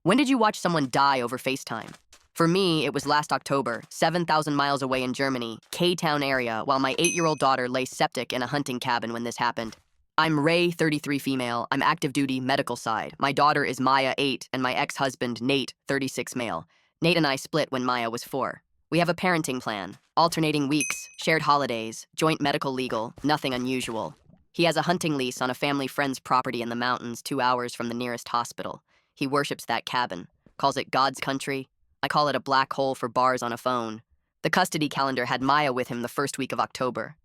When did you watch someone die over FaceTime? For me, it was last October, 7,000 miles away in Germany, K-Town area, while my 8-year-old daughter lay septic in a hunting cabin when this happened. I'm Ray, 33 female. I'm active duty, medical side. My daughter is Maya, 8, and my ex-husband, Nate, 36 male. Nate and I split when Maya was 4. We have a parenting plan, alternating weeks, shared holidays, joint medical legal, nothing unusual. He has a hunting lease on a family friend's property in the mountains 2 hours from the nearest hospital. He worships that cabin, calls it God's country. I call it a black hole for bars on a phone. The custody calendar had Maya with him the first week of October.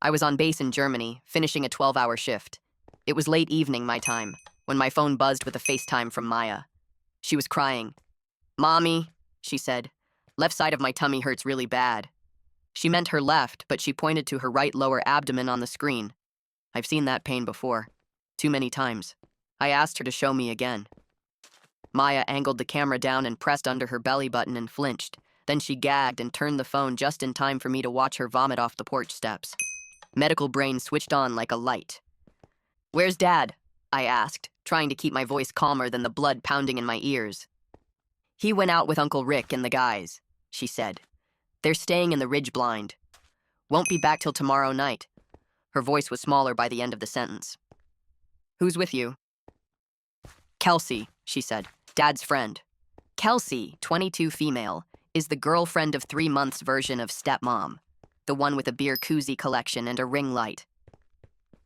I was on base in Germany, finishing a 12-hour shift. It was late evening my time, when my phone buzzed with a FaceTime from Maya. She was crying. "Mommy," she said, "left side of my tummy hurts really bad." She meant her left, but she pointed to her right lower abdomen on the screen. I've seen that pain before. Too many times. I asked her to show me again. Maya angled the camera down and pressed under her belly button and flinched. Then she gagged and turned the phone just in time for me to watch her vomit off the porch steps. Medical brain switched on like a light. "Where's Dad?" I asked, trying to keep my voice calmer than the blood pounding in my ears. "He went out with Uncle Rick and the guys," she said. "They're staying in the ridge blind. Won't be back till tomorrow night." Her voice was smaller by the end of the sentence. "Who's with you?" "Kelsey," she said. "Dad's friend." Kelsey, 22 female, is the girlfriend of 3 months version of stepmom, the one with a beer koozie collection and a ring light.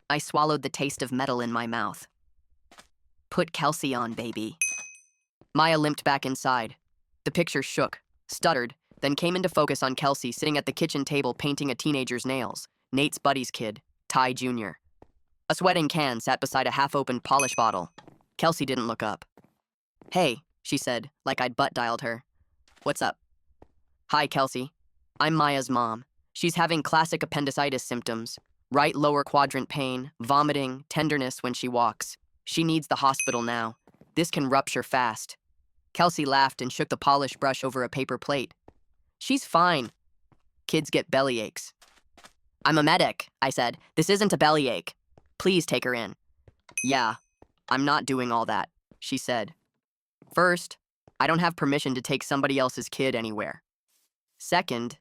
I swallowed the taste of metal in my mouth. "Put Kelsey on, baby." Maya limped back inside. The picture shook, stuttered, then came into focus on Kelsey sitting at the kitchen table painting a teenager's nails, Nate's buddy's kid, Ty Jr. A sweating can sat beside a half-opened polish bottle. Kelsey didn't look up. "Hey," she said, like I'd butt-dialed her. "What's up?" "Hi, Kelsey. I'm Maya's mom. She's having classic appendicitis symptoms. Right lower quadrant pain, vomiting, tenderness when she walks. She needs the hospital now. This can rupture fast." Kelsey laughed and shook the polish brush over a paper plate. "She's fine. Kids get belly aches." "I'm a medic," I said. "This isn't a bellyache. Please take her in." "Yeah, I'm not doing all that," she said. "First, I don't have permission to take somebody else's kid anywhere. Second,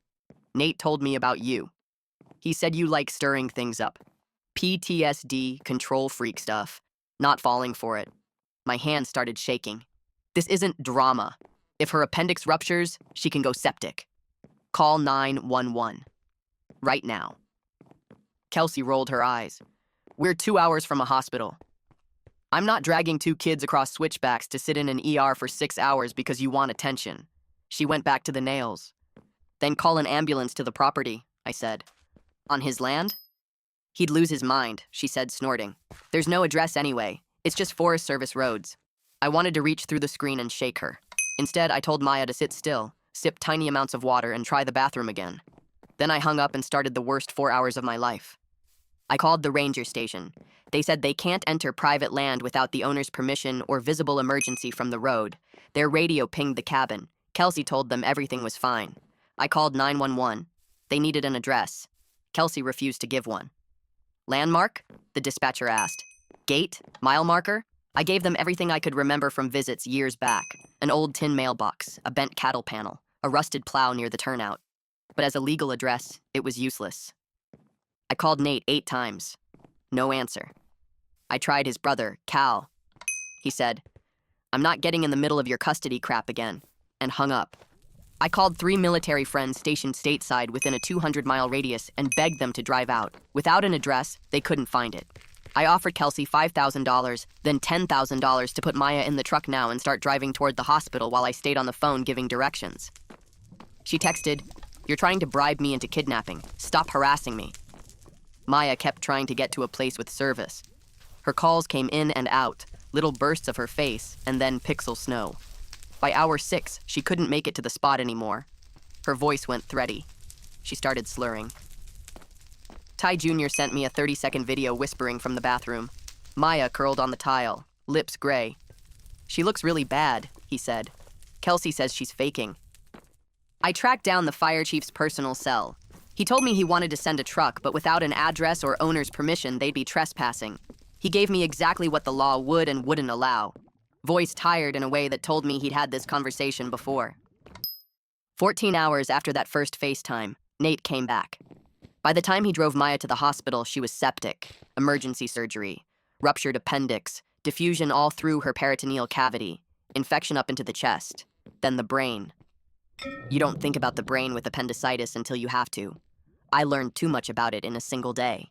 Nate told me about you. He said you like stirring things up. PTSD, control freak stuff. Not falling for it." My hand started shaking. "This isn't drama. If her appendix ruptures, she can go septic. Call 911. Right now." Kelsey rolled her eyes. "We're 2 hours from a hospital. I'm not dragging 2 kids across switchbacks to sit in an ER for 6 hours because you want attention." She went back to the nails. "Then call an ambulance to the property," I said. "On his land?" "He'd lose his mind," she said, snorting. "There's no address anyway. It's just Forest Service roads." I wanted to reach through the screen and shake her. Instead, I told Maya to sit still, sip tiny amounts of water, and try the bathroom again. Then I hung up and started the worst 4 hours of my life. I called the ranger station. They said they can't enter private land without the owner's permission or visible emergency from the road. Their radio pinged the cabin. Kelsey told them everything was fine. I called 911. They needed an address. Kelsey refused to give one. "Landmark?" the dispatcher asked. "Gate? Mile marker?" I gave them everything I could remember from visits years back. An old tin mailbox, a bent cattle panel, a rusted plow near the turnout. But as a legal address, it was useless. I called Nate 8 times. No answer. I tried his brother, Cal. He said, "I'm not getting in the middle of your custody crap again," and hung up. I called 3 military friends stationed stateside within a 200-mile radius and begged them to drive out. Without an address, they couldn't find it. I offered Kelsey $5,000, then $10,000 to put Maya in the truck now and start driving toward the hospital while I stayed on the phone giving directions. She texted, "You're trying to bribe me into kidnapping. Stop harassing me." Maya kept trying to get to a place with service. Her calls came in and out, little bursts of her face, and then pixel snow. By hour 6, she couldn't make it to the spot anymore. Her voice went thready. She started slurring. Ty Jr. sent me a 30-second video whispering from the bathroom. Maya curled on the tile, lips gray. "She looks really bad," he said. "Kelsey says she's faking." I tracked down the fire chief's personal cell. He told me he wanted to send a truck, but without an address or owner's permission, they'd be trespassing. He gave me exactly what the law would and wouldn't allow. voice tired in a way that told me he'd had this conversation before. 14 hours after that first FaceTime, Nate came back. By the time he drove Maya to the hospital, she was septic, emergency surgery, ruptured appendix, diffusion all through her peritoneal cavity, infection up into the chest, then the brain. You don't think about the brain with appendicitis until you have to. I learned too much about it in a single day.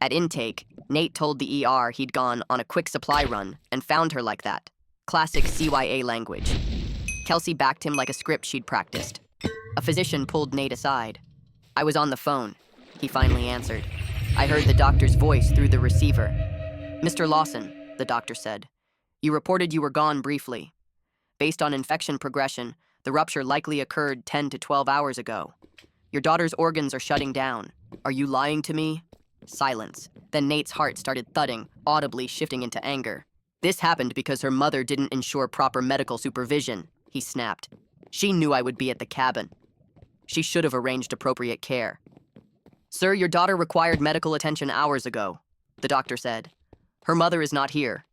At intake, Nate told the ER he'd gone on a quick supply run and found her like that. Classic CYA language. Kelsey backed him like a script she'd practiced. A physician pulled Nate aside. I was on the phone. He finally answered. I heard the doctor's voice through the receiver. Mr. Lawson, the doctor said, you reported you were gone briefly. Based on infection progression, the rupture likely occurred 10 to 12 hours ago. Your daughter's organs are shutting down. Are you lying to me? Silence. Then Nate's heart started thudding, audibly shifting into anger. This happened because her mother didn't ensure proper medical supervision, he snapped. She knew I would be at the cabin. She should have arranged appropriate care. Sir, your daughter required medical attention hours ago, the doctor said. Her mother is not here.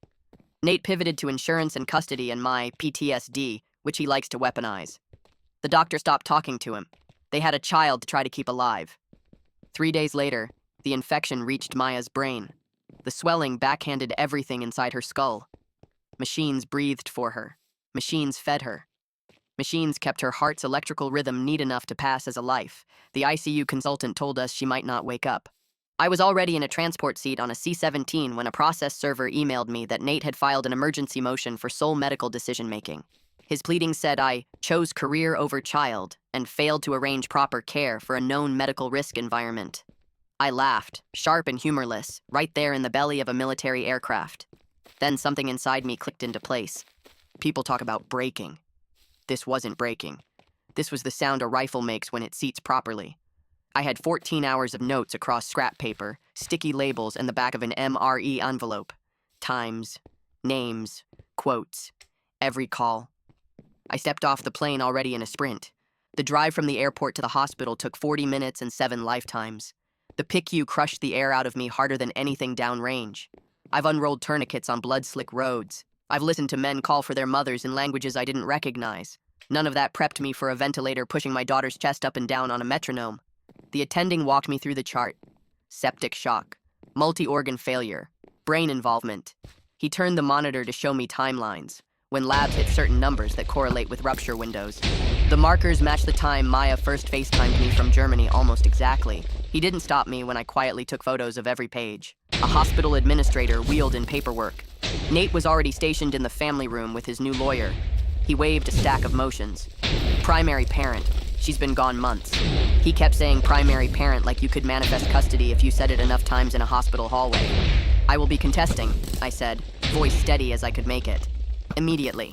Nate pivoted to insurance and custody and my PTSD, which he likes to weaponize. The doctor stopped talking to him. They had a child to try to keep alive. 3 days later, the infection reached Maya's brain. The swelling backhanded everything inside her skull. Machines breathed for her. Machines fed her. Machines kept her heart's electrical rhythm neat enough to pass as a life. The ICU consultant told us she might not wake up. I was already in a transport seat on a C-17 when a process server emailed me that Nate had filed an emergency motion for sole medical decision-making. His pleading said I chose career over child and failed to arrange proper care for a known medical risk environment. I laughed, sharp and humorless, right there in the belly of a military aircraft. Then something inside me clicked into place. People talk about braking. This wasn't braking. This was the sound a rifle makes when it seats properly. I had 14 hours of notes across scrap paper, sticky labels, and the back of an MRE envelope. Times, names, quotes, every call. I stepped off the plane already in a sprint. The drive from the airport to the hospital took 40 minutes and 7 lifetimes. The PICU crushed the air out of me harder than anything downrange. I've unrolled tourniquets on blood-slick roads. I've listened to men call for their mothers in languages I didn't recognize. None of that prepped me for a ventilator pushing my daughter's chest up and down on a metronome. The attending walked me through the chart. Septic shock, multi-organ failure, brain involvement. He turned the monitor to show me timelines, when labs hit certain numbers that correlate with rupture windows. The markers match the time Maya first FaceTimed me from Germany almost exactly. He didn't stop me when I quietly took photos of every page. A hospital administrator wheeled in paperwork. Nate was already stationed in the family room with his new lawyer. He waved a stack of motions. Primary parent. She's been gone months. He kept saying primary parent like you could manifest custody if you said it enough times in a hospital hallway. I will be contesting, I said, voice steady as I could make it. Immediately.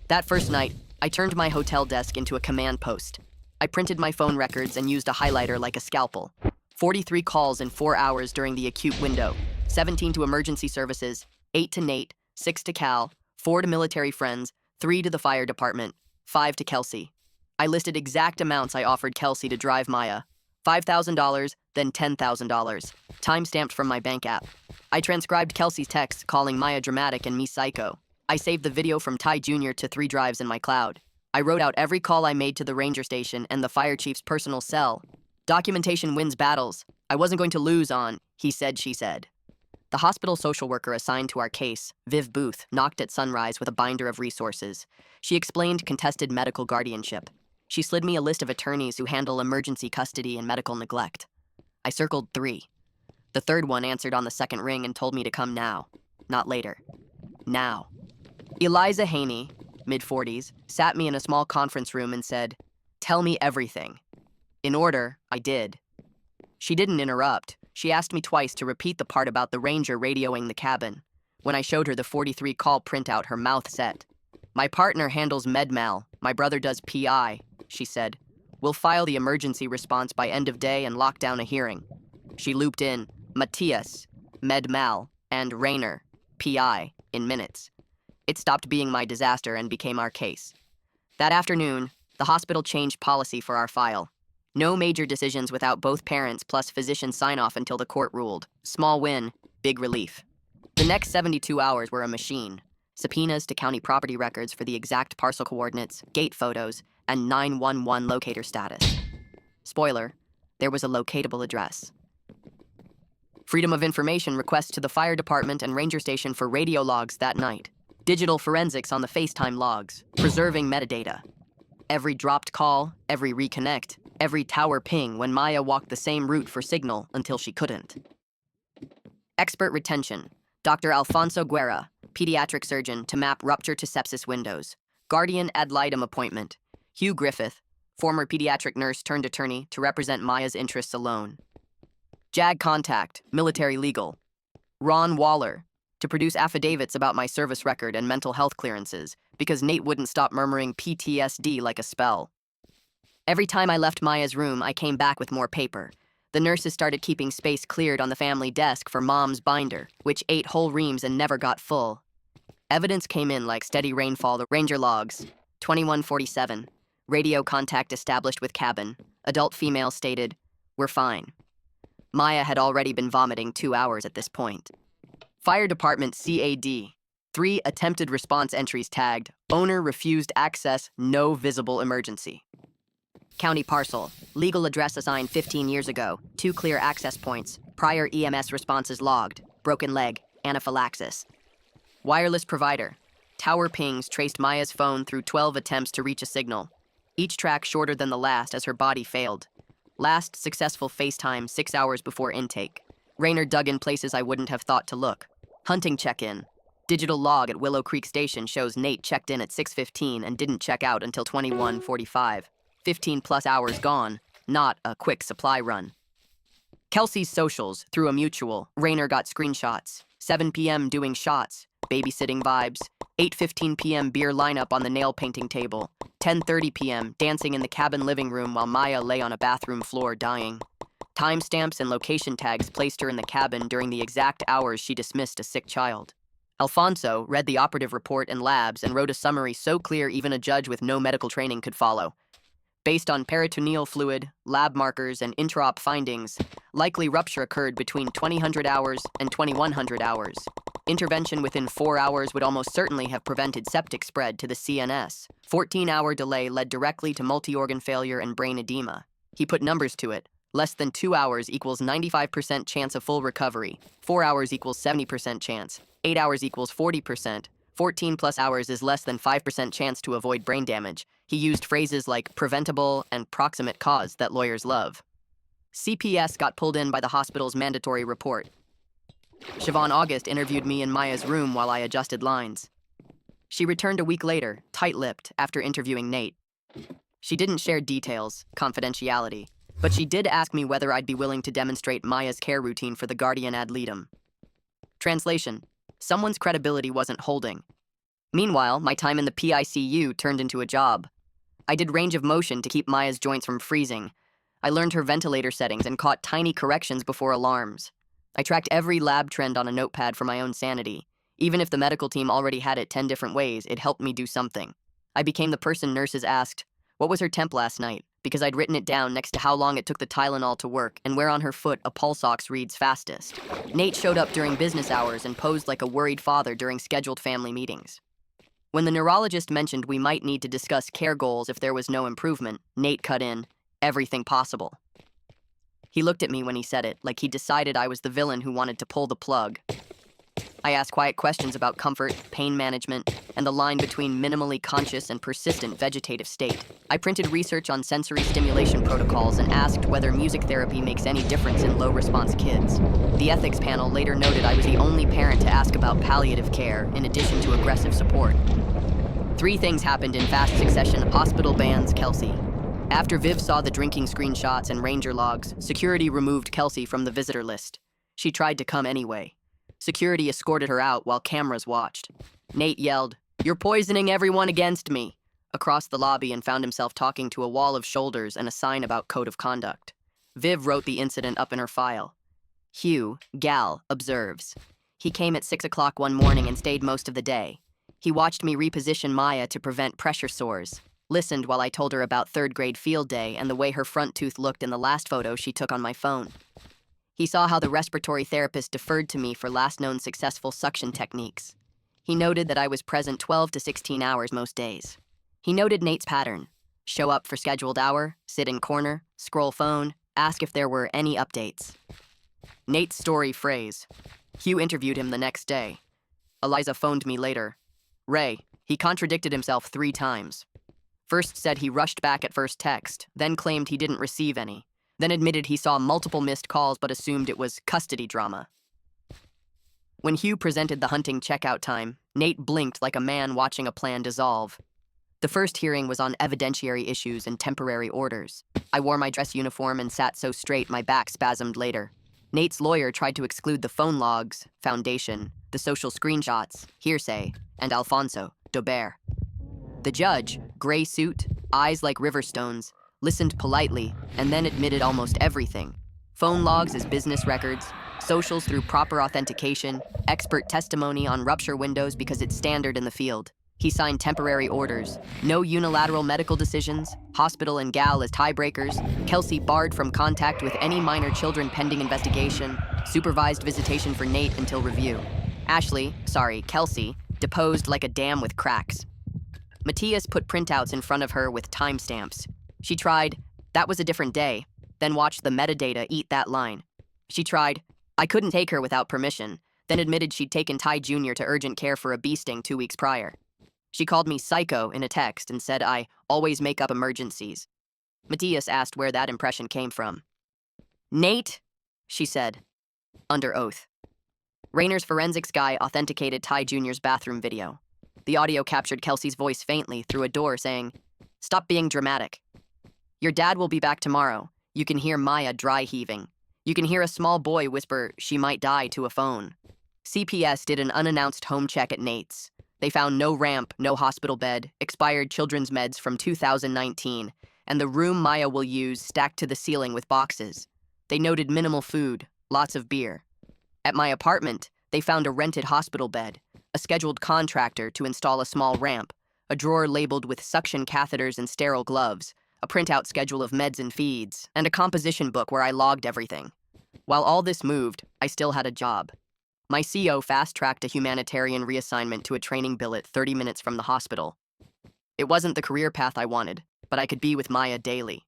That first night, I turned my hotel desk into a command post. I printed my phone records and used a highlighter like a scalpel. 43 calls in 4 hours during the acute window. 17 to emergency services, 8 to Nate, 6 to Cal, 4 to military friends, 3 to the fire department, 5 to Kelsey. I listed exact amounts I offered Kelsey to drive Maya. $5,000, then $10,000, time-stamped from my bank app. I transcribed Kelsey's text calling Maya dramatic and me psycho. I saved the video from Ty Jr. to 3 drives in my cloud. I wrote out every call I made to the ranger station and the fire chief's personal cell. Documentation wins battles. I wasn't going to lose on, he said, she said. The hospital social worker assigned to our case, Viv Booth, knocked at sunrise with a binder of resources. She explained contested medical guardianship. She slid me a list of attorneys who handle emergency custody and medical neglect. I circled 3. The third one answered on the second ring and told me to come now, not later. Now. Eliza Haney, mid-40s, sat me in a small conference room and said, "Tell me everything." In order, I did. She didn't interrupt. She asked me twice to repeat the part about the ranger radioing the cabin. When I showed her the 43 call printout, her mouth set. "My partner handles med-mal. My brother does PI," she said. "We'll file the emergency response by end of day and lock down a hearing." She looped in Matthias, med-mal, and Rayner, PI, in minutes. It stopped being my disaster and became our case. That afternoon, the hospital changed policy for our file. No major decisions without both parents plus physician sign-off until the court ruled. Small win, big relief. The next 72 hours were a machine. subpoenas to county property records for the exact parcel coordinates, gate photos, and 911 locator status. Spoiler, there was a locatable address. Freedom of Information request to the fire department and ranger station for radio logs that night. Digital forensics on the FaceTime logs, preserving metadata. Every dropped call, every reconnect, every tower ping when Maya walked the same route for signal until she couldn't. Expert retention. Dr. Alfonso Guerra, pediatric surgeon, to map rupture to sepsis windows. Guardian ad litem appointment. Hugh Griffith, former pediatric nurse turned attorney, to represent Maya's interests alone. JAG contact, military legal. Ron Waller, to produce affidavits about my service record and mental health clearances, because Nate wouldn't stop murmuring PTSD like a spell. Every time I left Maya's room, I came back with more paper. The nurses started keeping space cleared on the family desk for Mom's binder, which ate whole reams and never got full. Evidence came in like steady rainfall. The ranger logs, 2147. Radio contact established with cabin. Adult female stated, "We're fine." Maya had already been vomiting 2 hours at this point. Fire department CAD. 3 attempted response entries tagged. Owner refused access, no visible emergency. County parcel. Legal address assigned 15 years ago. 2 clear access points. Prior EMS responses logged. Broken leg. Anaphylaxis. Wireless provider. Tower pings traced Maya's phone through 12 attempts to reach a signal. Each track shorter than the last as her body failed. Last successful FaceTime 6 hours before intake. Raynor dug in places I wouldn't have thought to look. Hunting check-in. Digital log at Willow Creek Station shows Nate checked in at 6:15 and didn't check out until 21:45. 15 plus hours gone, not a quick supply run. Kelsey's socials, through a mutual. Raynor got screenshots. 7 p.m. doing shots. Babysitting vibes. 8:15 p.m. beer lineup on the nail painting table. 10:30 p.m. dancing in the cabin living room while Maya lay on a bathroom floor dying. Timestamps and location tags placed her in the cabin during the exact hours she dismissed a sick child. Alfonso read the operative report and labs and wrote a summary so clear even a judge with no medical training could follow. Based on peritoneal fluid, lab markers, and intraop findings, likely rupture occurred between 2000 hours and 2100 hours. Intervention within 4 hours would almost certainly have prevented septic spread to the CNS. 14-hour delay led directly to multi-organ failure and brain edema. He put numbers to it. Less than 2 hours equals 95% chance of full recovery. 4 hours equals 70% chance. 8 hours equals 40%. 14 plus hours is less than 5% chance to avoid brain damage. He used phrases like preventable and proximate cause that lawyers love. CPS got pulled in by the hospital's mandatory report. Siobhan August interviewed me in Maya's room while I adjusted lines. She returned a week later, tight-lipped, after interviewing Nate. She didn't share details, confidentiality, but she did ask me whether I'd be willing to demonstrate Maya's care routine for the Guardian ad litem. Translation: someone's credibility wasn't holding. Meanwhile, my time in the PICU turned into a job. I did range of motion to keep Maya's joints from freezing. I learned her ventilator settings and caught tiny corrections before alarms. I tracked every lab trend on a notepad for my own sanity. Even if the medical team already had it 10 different ways, it helped me do something. I became the person nurses asked, "What was her temp last night?" because I'd written it down next to how long it took the Tylenol to work and where on her foot a pulse ox reads fastest. Nate showed up during business hours and posed like a worried father during scheduled family meetings. When the neurologist mentioned we might need to discuss care goals if there was no improvement, Nate cut in, "Everything possible." He looked at me when he said it, like he decided I was the villain who wanted to pull the plug. I asked quiet questions about comfort, pain management, and the line between minimally conscious and persistent vegetative state. I printed research on sensory stimulation protocols and asked whether music therapy makes any difference in low-response kids. The ethics panel later noted I was the only parent to ask about palliative care, in addition to aggressive support. 3 things happened in fast succession. Hospital bans Kelsey. After Viv saw the drinking screenshots and ranger logs, security removed Kelsey from the visitor list. She tried to come anyway. Security escorted her out while cameras watched. Nate yelled, "You're poisoning everyone against me," across the lobby and found himself talking to a wall of shoulders and a sign about code of conduct. Viv wrote the incident up in her file. Hugh, gal, observes. He came at 6 o'clock one morning and stayed most of the day. He watched me reposition Maya to prevent pressure sores. Listened while I told her about 3rd grade field day and the way her front tooth looked in the last photo she took on my phone. He saw how the respiratory therapist deferred to me for last known successful suction techniques. He noted that I was present 12 to 16 hours most days. He noted Nate's pattern: show up for scheduled hour, sit in corner, scroll phone, ask if there were any updates. Nate's story phrase. Hugh interviewed him the next day. Eliza phoned me later. Ray, he contradicted himself 3 times. First said he rushed back at first text, then claimed he didn't receive any, then admitted he saw multiple missed calls but assumed it was custody drama. When Hugh presented the hunting checkout time, Nate blinked like a man watching a plan dissolve. The first hearing was on evidentiary issues and temporary orders. I wore my dress uniform and sat so straight my back spasmed later. Nate's lawyer tried to exclude the phone logs, foundation, the social screenshots, hearsay, and Alfonso, Daubert. The judge, gray suit, eyes like river stones, listened politely and then admitted almost everything. Phone logs as business records, socials through proper authentication, expert testimony on rupture windows because it's standard in the field. He signed temporary orders, no unilateral medical decisions, hospital and gal as tiebreakers, Kelsey barred from contact with any minor children pending investigation, supervised visitation for Nate until review. Kelsey, deposed like a dam with cracks. Matthias put printouts in front of her with timestamps. She tried, that was a different day, then watched the metadata eat that line. She tried, I couldn't take her without permission, then admitted she'd taken Ty Jr. to urgent care for a bee sting 2 weeks prior. She called me psycho in a text and said I always make up emergencies. Matthias asked where that impression came from. Nate, she said, under oath. Rayner's forensics guy authenticated Ty Jr.'s bathroom video. The audio captured Kelsey's voice faintly through a door saying, "Stop being dramatic. Your dad will be back tomorrow." You can hear Maya dry heaving. You can hear a small boy whisper, "She might die," to a phone. CPS did an unannounced home check at Nate's. They found no ramp, no hospital bed, expired children's meds from 2019, and the room Maya will use stacked to the ceiling with boxes. They noted minimal food, lots of beer. At my apartment, they found a rented hospital bed, a scheduled contractor to install a small ramp, a drawer labeled with suction catheters and sterile gloves, a printout schedule of meds and feeds, and a composition book where I logged everything. While all this moved, I still had a job. My CO fast-tracked a humanitarian reassignment to a training billet 30 minutes from the hospital. It wasn't the career path I wanted, but I could be with Maya daily.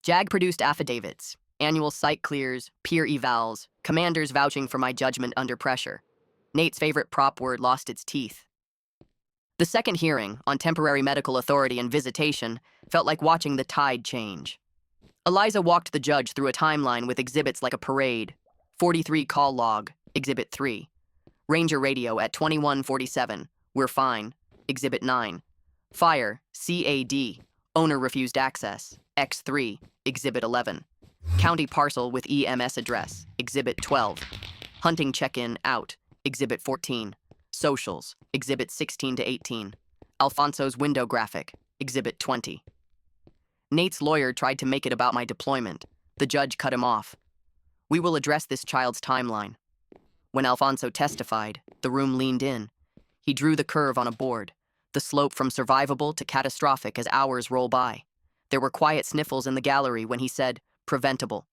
JAG produced affidavits, annual site clears, peer evals, commanders vouching for my judgment under pressure. Nate's favorite prop word lost its teeth. The second hearing, on temporary medical authority and visitation, felt like watching the tide change. Eliza walked the judge through a timeline with exhibits like a parade. 43 call log, Exhibit 3. Ranger radio at 2147, we're fine, Exhibit 9. Fire, CAD, owner refused access, X3, Exhibit 11. County parcel with EMS address, Exhibit 12. Hunting check-in out, Exhibit 14. Socials, Exhibit 16 to 18. Alfonso's window graphic, Exhibit 20. Nate's lawyer tried to make it about my deployment. The judge cut him off. We will address this child's timeline. When Alfonso testified, the room leaned in. He drew the curve on a board, the slope from survivable to catastrophic as hours roll by. There were quiet sniffles in the gallery when he said, preventable.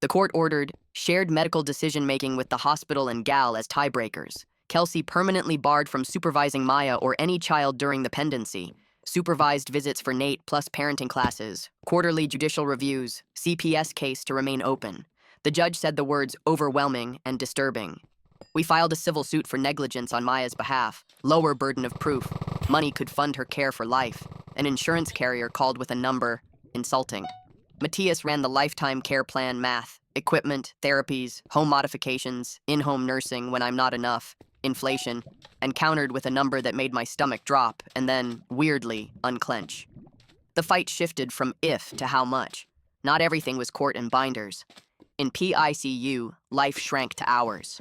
The court ordered shared medical decision-making with the hospital and gal as tiebreakers. Kelsey permanently barred from supervising Maya or any child during the pendency. Supervised visits for Nate plus parenting classes, quarterly judicial reviews, CPS case to remain open. The judge said the words overwhelming and disturbing. We filed a civil suit for negligence on Maya's behalf, lower burden of proof. Money could fund her care for life. An insurance carrier called with a number, insulting. Matthias ran the lifetime care plan math, equipment, therapies, home modifications, in-home nursing when I'm not enough, inflation, and countered with a number that made my stomach drop and then, weirdly, unclench. The fight shifted from if to how much. Not everything was court and binders. In PICU, life shrank to hours.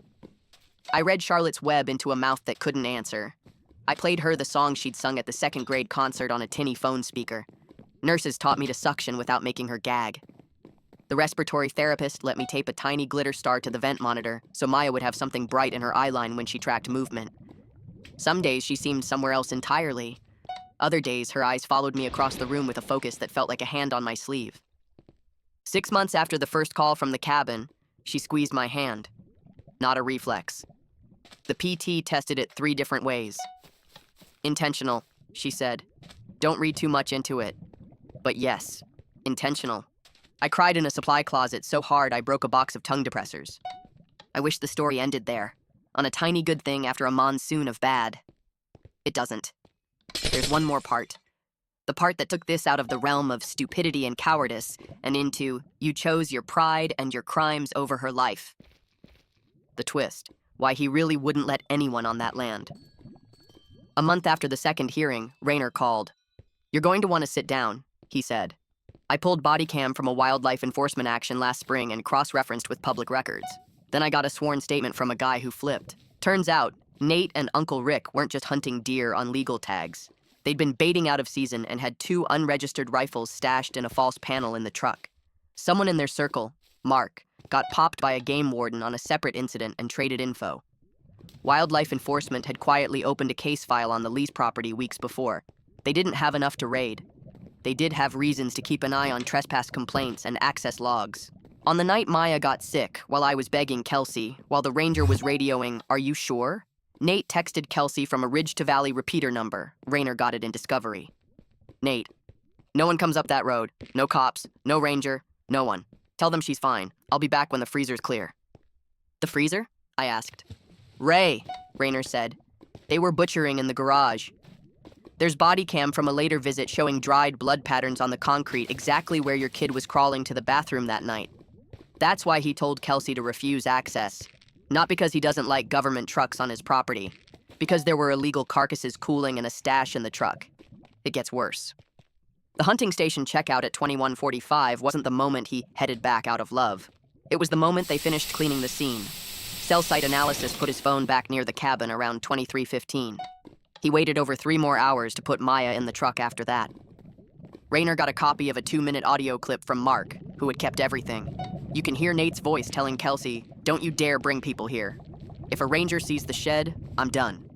I read Charlotte's Web into a mouth that couldn't answer. I played her the song she'd sung at the second grade concert on a tinny phone speaker. Nurses taught me to suction without making her gag. The respiratory therapist let me tape a tiny glitter star to the vent monitor so Maya would have something bright in her eyeline when she tracked movement. Some days she seemed somewhere else entirely. Other days her eyes followed me across the room with a focus that felt like a hand on my sleeve. 6 months after the first call from the cabin, she squeezed my hand. Not a reflex. The PT tested it 3 different ways. Intentional, she said. Don't read too much into it. But yes, intentional. I cried in a supply closet so hard I broke a box of tongue depressors. I wish the story ended there, on a tiny good thing after a monsoon of bad. It doesn't. There's one more part. The part that took this out of the realm of stupidity and cowardice and into you chose your pride and your crimes over her life. The twist, why he really wouldn't let anyone on that land. A month after the second hearing, Rayner called. You're going to want to sit down, he said. I pulled body cam from a wildlife enforcement action last spring and cross-referenced with public records. Then I got a sworn statement from a guy who flipped. Turns out, Nate and Uncle Rick weren't just hunting deer on legal tags. They'd been baiting out of season and had 2 unregistered rifles stashed in a false panel in the truck. Someone in their circle, Mark, got popped by a game warden on a separate incident and traded info. Wildlife enforcement had quietly opened a case file on the lease property weeks before. They didn't have enough to raid. They did have reasons to keep an eye on trespass complaints and access logs. On the night Maya got sick, while I was begging Kelsey, while the ranger was radioing, "Are you sure?" Nate texted Kelsey from a Ridge to Valley repeater number. Rayner got it in Discovery. Nate, no one comes up that road. No cops, no ranger, no one. Tell them she's fine. I'll be back when the freezer's clear. The freezer? I asked. Ray, Rayner said. They were butchering in the garage. There's body cam from a later visit showing dried blood patterns on the concrete exactly where your kid was crawling to the bathroom that night. That's why he told Kelsey to refuse access. Not because he doesn't like government trucks on his property. Because there were illegal carcasses cooling in a stash in the truck. It gets worse. The hunting station checkout at 21:45 wasn't the moment he headed back out of love. It was the moment they finished cleaning the scene. Cell site analysis put his phone back near the cabin around 23:15. He waited over 3 more hours to put Maya in the truck after that. Rayner got a copy of a 2-minute audio clip from Mark, who had kept everything. You can hear Nate's voice telling Kelsey, "Don't you dare bring people here. If a ranger sees the shed, I'm done."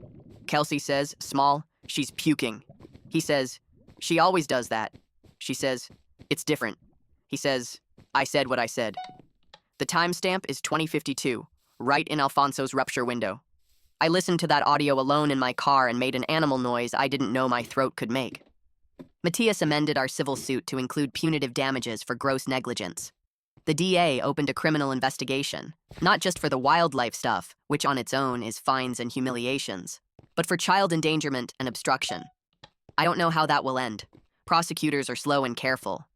Kelsey says, small, "She's puking." He says, "She always does that." She says, "It's different." He says, "I said what I said." The timestamp is 2052, right in Alfonso's rupture window. I listened to that audio alone in my car and made an animal noise I didn't know my throat could make. Matthias amended our civil suit to include punitive damages for gross negligence. The DA opened a criminal investigation, not just for the wildlife stuff, which on its own is fines and humiliations, but for child endangerment and obstruction. I don't know how that will end. Prosecutors are slow and careful.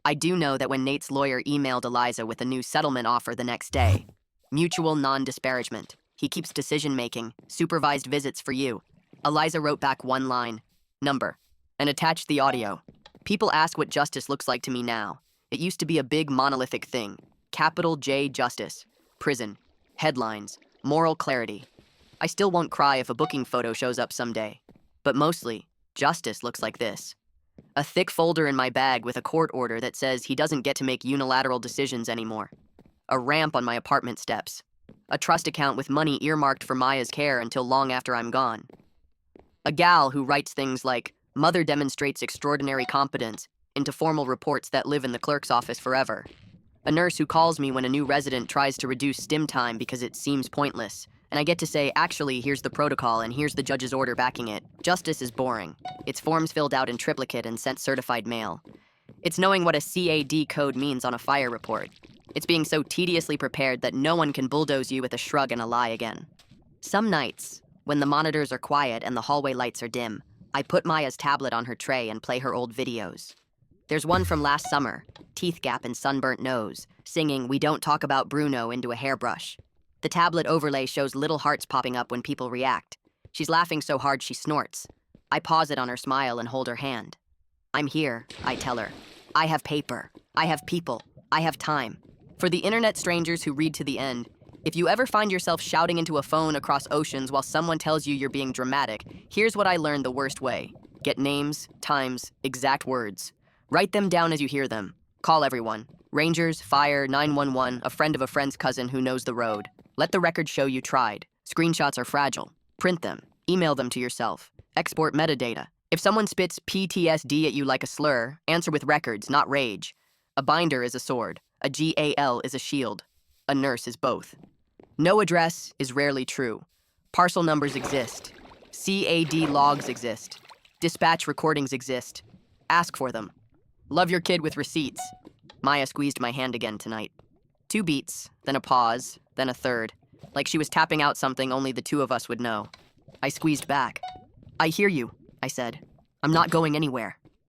I do know that when Nate's lawyer emailed Eliza with a new settlement offer the next day, mutual non-disparagement, he keeps decision-making, supervised visits for you. Eliza wrote back 1 line, number, and attached the audio. People ask what justice looks like to me now. It used to be a big monolithic thing. Capital J justice, prison, headlines, moral clarity. I still won't cry if a booking photo shows up someday. But mostly, justice looks like this. A thick folder in my bag with a court order that says he doesn't get to make unilateral decisions anymore. A ramp on my apartment steps. A trust account with money earmarked for Maya's care until long after I'm gone. A gal who writes things like, "Mother demonstrates extraordinary competence," into formal reports that live in the clerk's office forever. A nurse who calls me when a new resident tries to reduce stim time because it seems pointless, and I get to say, actually, here's the protocol and here's the judge's order backing it. Justice is boring. It's forms filled out in triplicate and sent certified mail. It's knowing what a CAD code means on a fire report. It's being so tediously prepared that no one can bulldoze you with a shrug and a lie again. Some nights, when the monitors are quiet and the hallway lights are dim, I put Maya's tablet on her tray and play her old videos. There's one from last summer, teeth gap and sunburnt nose, singing "We Don't Talk About Bruno" into a hairbrush. The tablet overlay shows little hearts popping up when people react. She's laughing so hard she snorts. I pause it on her smile and hold her hand. I'm here, I tell her. I have paper. I have people. I have time. For the internet strangers who read to the end, if you ever find yourself shouting into a phone across oceans while someone tells you you're being dramatic, here's what I learned the worst way. Get names, times, exact words. Write them down as you hear them. Call everyone. Rangers, fire, 911, a friend of a friend's cousin who knows the road. Let the record show you tried. Screenshots are fragile. Print them. Email them to yourself. Export metadata. If someone spits PTSD at you like a slur, answer with records, not rage. A binder is a sword. A GAL is a shield. A nurse is both. No address is rarely true. Parcel numbers exist. CAD logs exist. Dispatch recordings exist. Ask for them. Love your kid with receipts. Maya squeezed my hand again tonight. 2 beats, then a pause, then a third. Like she was tapping out something only the two of us would know. I squeezed back. I hear you, I said. I'm not going anywhere.